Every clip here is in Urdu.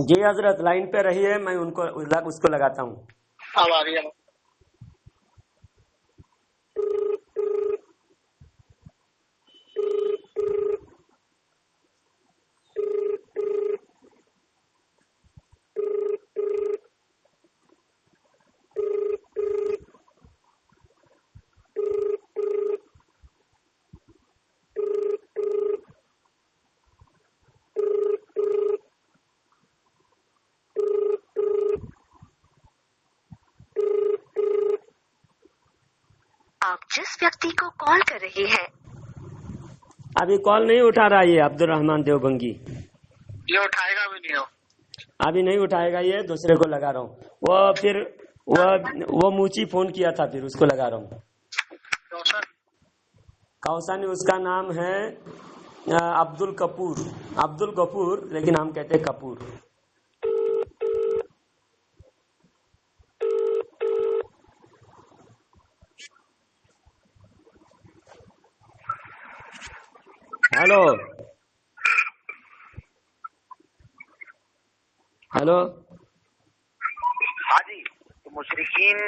جی حضرت لائن پہ رہیے، میں اس کو لگاتا ہوں. اب آ رہی ہے. آپ جس ویکتی کو کال کر رہے ہیں ابھی کال نہیں اٹھا رہا یہ عبد الرحمان دیوبنگی. یہ اٹھائے گا بھی نہیں ہو. ابھی نہیں اٹھائے گا، یہ دوسرے کو لگا رہا ہوں. وہ موچی فون کیا تھا، پھر اس کو لگا رہا ہوں. کوثر اس کا نام ہے عبد الغفور، لیکن ہم کہتے ہیں کپور. Hello hello. ہاں جی، مشرکین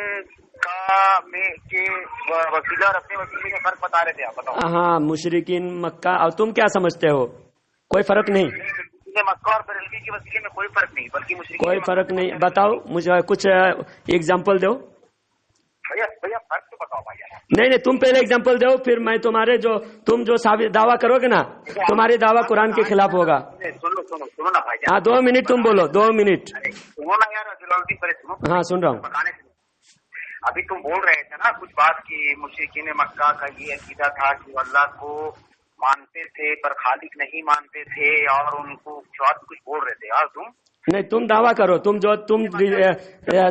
کا میں کے وسیلہ اور اپنے وسیلے کا فرق بتا رہے تھے، آپ بتاؤ. ہاں، مشرکین مکہ. اور تم کیا سمجھتے ہو؟ کوئی فرق نہیں. مکہ اور بریلوی کے وسیلے میں کوئی فرق نہیں، بلکہ مشرکین کوئی فرق نہیں. بتاؤ مجھے کچھ ایگزامپل دو. بھیا فرق تو بتاؤ بھائی. نہیں، تم پہلے ایگزامپل دو، پھر میں تمہارے تم جو دعویٰ کرو گے نا، تمہاری دعویٰ قرآن کے خلاف ہوگا. سنو نا بھائی. ہاں 2 منٹ تم بولو، 2 منٹ. سنو نا یار، سنو. ہاں سن رہا ہوں. ابھی تم بول رہے تھے نا کچھ بات کی مشرکین مکہ کا یہ عقیدہ تھا کہ وہ اللہ کو مانتے تھے پر خالق نہیں مانتے تھے، اور ان کو کچھ بول رہے تھے یار تم. نہیں، تم دعویٰ کرو.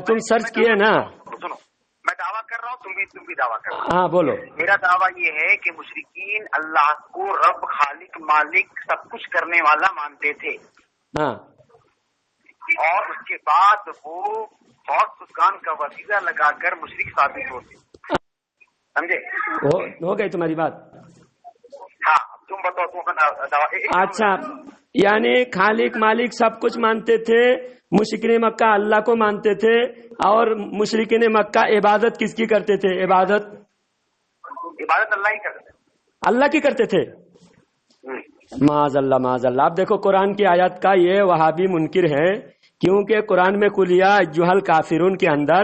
تم سرچ کیے نا. سنو، میں دعویٰ کر رہا ہوں، تم بھی دعویٰ کر رہا ہوں. ہاں بولو. میرا دعویٰ یہ ہے کہ مشرکین اللہ کو رب، خالق، مالک، سب کچھ کرنے والا مانتے تھے. ہاں. اور اس کے بعد وہ بہت سکان کا وسیلہ لگا کر مشرک ثابت ہوتے. سمجھے؟ ہو گئی تمہاری بات. ہاں تم بتاؤ. اچھا، یعنی خالق مالک سب کچھ مانتے تھے. مشرکین مکہ اللہ کو مانتے تھے، اور مشرکین مکہ عبادت کس کی کرتے تھے؟ عبادت اللہ ہی کرتے تھے. اللہ کی کرتے تھے. معاذ اللہ معاذ اللہ. اب دیکھو قرآن کی آیت کا یہ وہابی منکر ہے، کیونکہ قرآن میں کلیہ جوہل کافرون کے اندر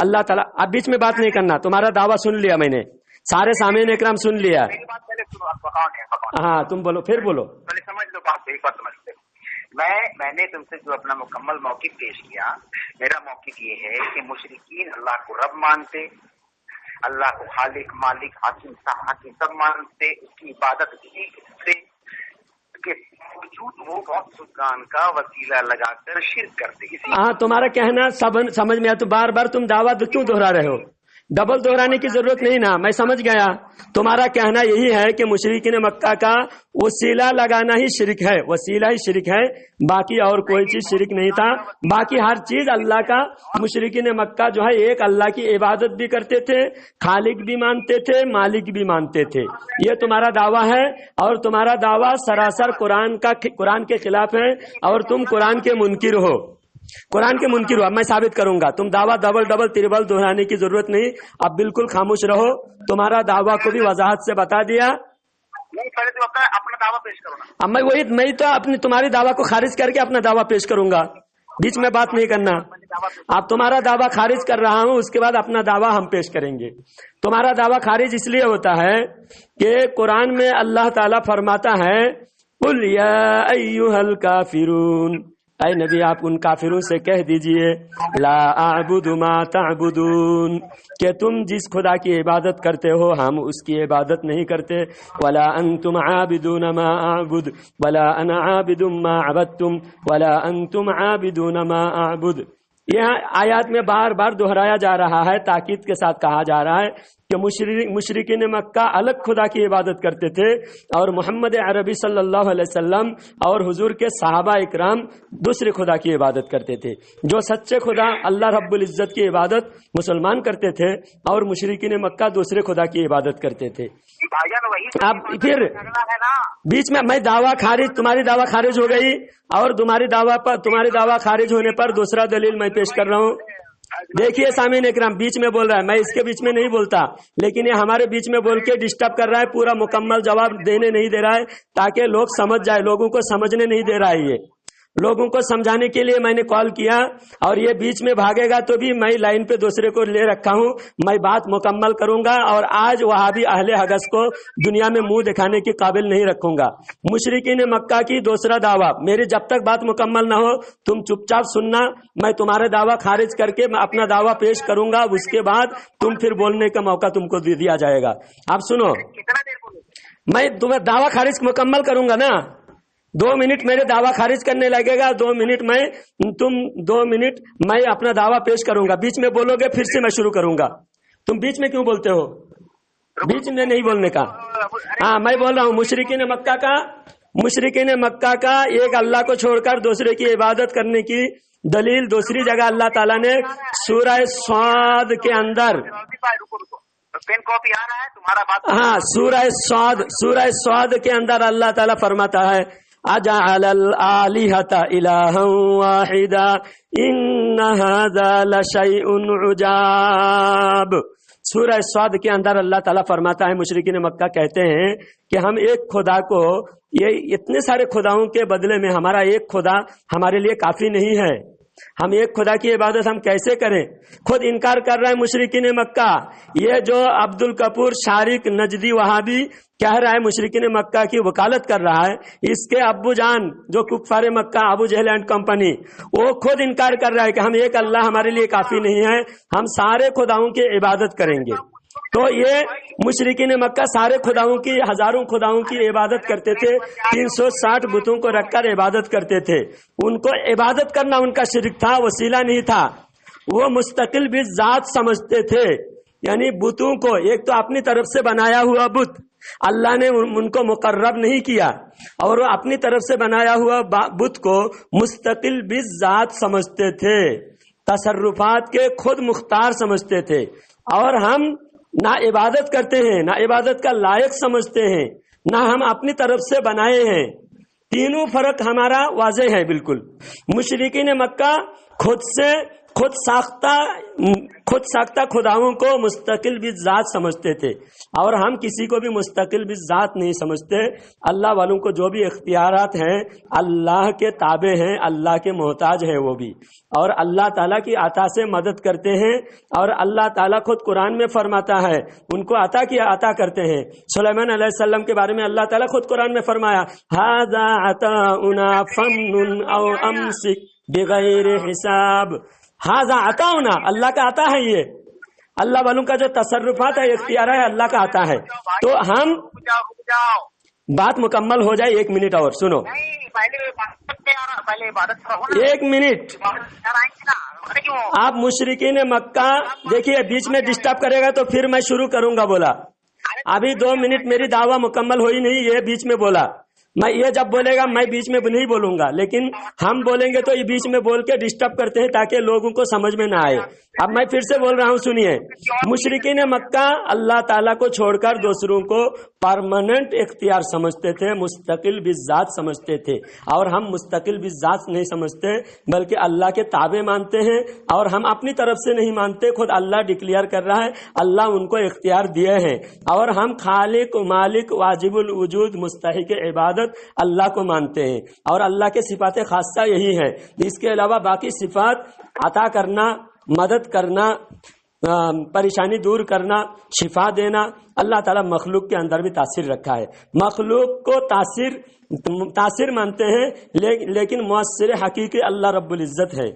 اللہ تعالیٰ. اب بیچ میں بات نہیں کرنا، تمہارا دعویٰ سن لیا میں نے، سارے سامعین اکرام سن لیا. ہاں تم بولو، پھر بولو. پہلے سمجھ لو بات، ایک بات سمجھ لو. میں نے تم سے جو اپنا مکمل موقف پیش کیا، میرا موقف یہ ہے کہ مشرکین اللہ کو رب مانتے، اللہ کو خالق، مالک، حاکم سب مانتے، اس کی عبادت سے کے باوجود وہ بہت سکان کا وسیلہ لگا کر شرک کرتے. ہاں تمہارا کہنا سمجھ میں آیا، تو بار بار تم دعویٰ کیوں دہرا رہے ہو؟ ڈبل دہرانے کی ضرورت نہیں نا، میں سمجھ گیا. تمہارا کہنا یہی ہے کہ مشرکین مکہ کا وسیلہ لگانا ہی شرک ہے، وسیلہ ہی شرک ہے، باقی اور کوئی چیز شرک نہیں تھا. باقی ہر چیز اللہ کا. مشرکین مکہ جو ہے ایک اللہ کی عبادت بھی کرتے تھے، خالق بھی مانتے تھے، مالک بھی مانتے تھے. یہ تمہارا دعویٰ ہے، اور تمہارا دعویٰ سراسر قرآن کے خلاف ہے، اور تم قرآن کے منکر ہو. قرآن کے منکر ہو. اب میں ثابت کروں گا. تم دعویٰ ڈبل تربل دہرانے کی ضرورت نہیں. اب بالکل خاموش رہو. تمہارا دعویٰ کو بھی وضاحت سے بتا دیا. اپنا دعویٰ پیش کرو نا. اب میں تو تمہاری دعویٰ کو خارج کر کے اپنا دعویٰ پیش کروں گا. بیچ میں بات نہیں کرنا. اب تمہارا دعویٰ خارج کر رہا ہوں، اس کے بعد اپنا دعویٰ ہم پیش کریں گے. تمہارا دعویٰ خارج اس لیے ہوتا ہے کہ قرآن میں اللہ تعالیٰ فرماتا ہے قل یا ایھا الکافرون، اے نبی آپ ان کافروں سے کہہ دیجئے لا اعبد ما تعبدون، کہ تم جس خدا کی عبادت کرتے ہو ہم اس کی عبادت نہیں کرتے. ولا انتم عابدون ما اعبد ولا انا عابد ما عبدتم ولا انتم عابدون ما اعبد. یہاں آیات میں بار بار دہرایا جا رہا ہے، تاکید کے ساتھ کہا جا رہا ہے کہ مشرکین مکہ الگ خدا کی عبادت کرتے تھے اور محمد عربی صلی اللہ علیہ وسلم اور حضور کے صحابہ اکرام دوسرے خدا کی عبادت کرتے تھے. جو سچے خدا اللہ رب العزت کی عبادت مسلمان کرتے تھے اور مشرکین مکہ دوسرے خدا کی عبادت کرتے تھے. اب پھر بیچ میں دعویٰ خارج، تمہاری دعویٰ خارج ہو گئی اور تمہاری دعویٰ خارج ہونے پر دوسرا دلیل میں پیش کر رہا ہوں. دیکھیے سامعین اکرام، بیچ میں بول رہا ہے، میں اس کے بیچ میں نہیں بولتا، لیکن یہ ہمارے بیچ میں بول کے ڈسٹرب کر رہا ہے، پورا مکمل جواب دینے نہیں دے رہا ہے تاکہ لوگ سمجھ جائے. لوگوں کو سمجھنے نہیں دے رہا ہے. یہ لوگوں کو سمجھانے کے لیے میں نے کال کیا اور یہ بیچ میں بھاگے گا تو بھی میں لائن پہ دوسرے کو لے رکھا ہوں. میں بات مکمل کروں گا اور آج وہابی اہل حدیث کو دنیا میں منہ دکھانے کے قابل نہیں رکھوں گا. مشرکین مکہ کی دوسرا دعویٰ، میری جب تک بات مکمل نہ ہو تم چپ چاپ سننا. میں تمہارا دعویٰ خارج کر کے میں اپنا دعویٰ پیش کروں گا، اس کے بعد تم پھر بولنے کا موقع تم کو دیا جائے گا. اب سنو، میں تمہیں دعویٰ خارج مکمل کروں گا نا. 2 منٹ میرے دعویٰ خارج کرنے لگے گا، 2 منٹ میں اپنا دعویٰ پیش کروں گا. بیچ میں بولو گے پھر سے میں شروع کروں گا. تم بیچ میں کیوں بولتے ہو؟ بیچ میں نہیں بولنے کا. ہاں میں بول رہا ہوں مشرکین مکہ کا ایک اللہ کو چھوڑ کر دوسرے کی عبادت کرنے کی دلیل دوسری جگہ اللہ تعالیٰ نے سورہ صاد کے اندر، ہاں سورہ صاد کے اندر اللہ تعالیٰ فرماتا ہے اجعل الآلہۃ الہا واحدا ان ھذا لشیء عجاب. سورہ صاد کے اندر اللہ تعالیٰ فرماتا ہے مشرکین مکہ کہتے ہیں کہ ہم ایک خدا کو، یہ اتنے سارے خداؤں کے بدلے میں ہمارا ایک خدا ہمارے لیے کافی نہیں ہے. ہم ایک خدا کی عبادت ہم کیسے کریں؟ خود انکار کر رہا ہے مشرکین مکہ. یہ جو عبد القپور شارق نجدی وہابی کہہ رہا ہے مشرکین مکہ کی وکالت کر رہا ہے، اس کے ابو جان جو کفار مکہ ابو جہل اینڈ کمپنی، وہ خود انکار کر رہا ہے کہ ہم ایک اللہ ہمارے لیے کافی نہیں ہے، ہم سارے خداؤں کی عبادت کریں گے. تو یہ مشرکین مکہ سارے خداؤں کی، ہزاروں خداؤں کی عبادت کرتے تھے، 360 بتوں کو رکھ کر عبادت کرتے تھے. ان کو عبادت کرنا ان کا شرک تھا، وسیلہ نہیں تھا. وہ مستقل بھی ذات سمجھتے تھے، یعنی بتوں کو ایک تو اپنی طرف سے بنایا ہوا بت، اللہ نے ان کو مقرب نہیں کیا، اور وہ اپنی طرف سے بنایا ہوا بت کو مستقل بھی ذات سمجھتے تھے، تصرفات کے خود مختار سمجھتے تھے. اور ہم نہ عبادت کرتے ہیں، نہ عبادت کا لائق سمجھتے ہیں، نہ ہم اپنی طرف سے بنائے ہیں. تینوں فرق ہمارا واضح ہے بالکل. مشرکین مکہ خود ساختہ خداؤں کو مستقل بھی ذات سمجھتے تھے، اور ہم کسی کو بھی مستقل بھی ذات نہیں سمجھتے. اللہ والوں کو جو بھی اختیارات ہیں اللہ کے تابع ہیں، اللہ کے محتاج ہیں وہ بھی، اور اللہ تعالیٰ کی عطا سے مدد کرتے ہیں. اور اللہ تعالیٰ خود قرآن میں فرماتا ہے ان کو عطا کرتے ہیں. سلیمان علیہ السلام کے بارے میں اللہ تعالیٰ خود قرآن میں فرمایا ھذا عطاؤنا فمن او امسک بغیر حساب. ھذا عطاؤنا، اللہ کا عطا ہے. یہ اللہ والوں کا جو تصرفات ہے، اختیار ہے، اللہ کا عطا ہے. تو ہم بات مکمل ہو جائے، 1 منٹ اور سنو. 1 منٹ. آپ مشرکین مکہ دیکھیے بیچ میں ڈسٹرب کرے گا تو پھر میں شروع کروں گا. بولا ابھی 2 منٹ میری دعویٰ مکمل ہوئی نہیں، یہ بیچ میں بولا. میں یہ جب بولے گا میں بیچ میں نہیں بولوں گا، لیکن ہم بولیں گے تو یہ بیچ میں بول کے ڈسٹرب کرتے ہیں تاکہ لوگوں کو سمجھ میں نہ آئے. اب میں پھر سے بول رہا ہوں، سنیے. مشرکین مکہ اللہ تعالیٰ کو چھوڑ کر دوسروں کو پرماننٹ اختیار سمجھتے تھے، مستقل بھی ذات سمجھتے تھے. اور ہم مستقل بھی ذات نہیں سمجھتے بلکہ اللہ کے تابع مانتے ہیں، اور ہم اپنی طرف سے نہیں مانتے، خود اللہ ڈکلیئر کر رہا ہے، اللہ ان کو اختیار دیے ہیں. اور ہم خالق مالک واجب الوجود مستحق عبادت اللہ کو مانتے ہیں، اور اللہ کے صفات خاصہ یہی ہے. اس کے علاوہ باقی صفات عطا کرنا، مدد کرنا، پریشانی دور کرنا، شفا دینا، اللہ تعالیٰ مخلوق کے اندر بھی تاثیر رکھا ہے. مخلوق کو تاثیر مانتے ہیں، لیکن مؤثر حقیقی اللہ رب العزت ہے.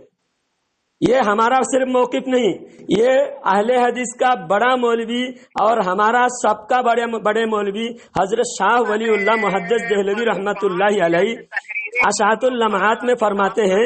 یہ ہمارا صرف موقف نہیں، یہ اہل حدیث کا بڑا مولوی اور ہمارا سب کا بڑے مولوی حضرت شاہ ولی اللہ محدث دہلوی رحمت اللہ علیہ اشاعت اللمحات میں فرماتے ہیں.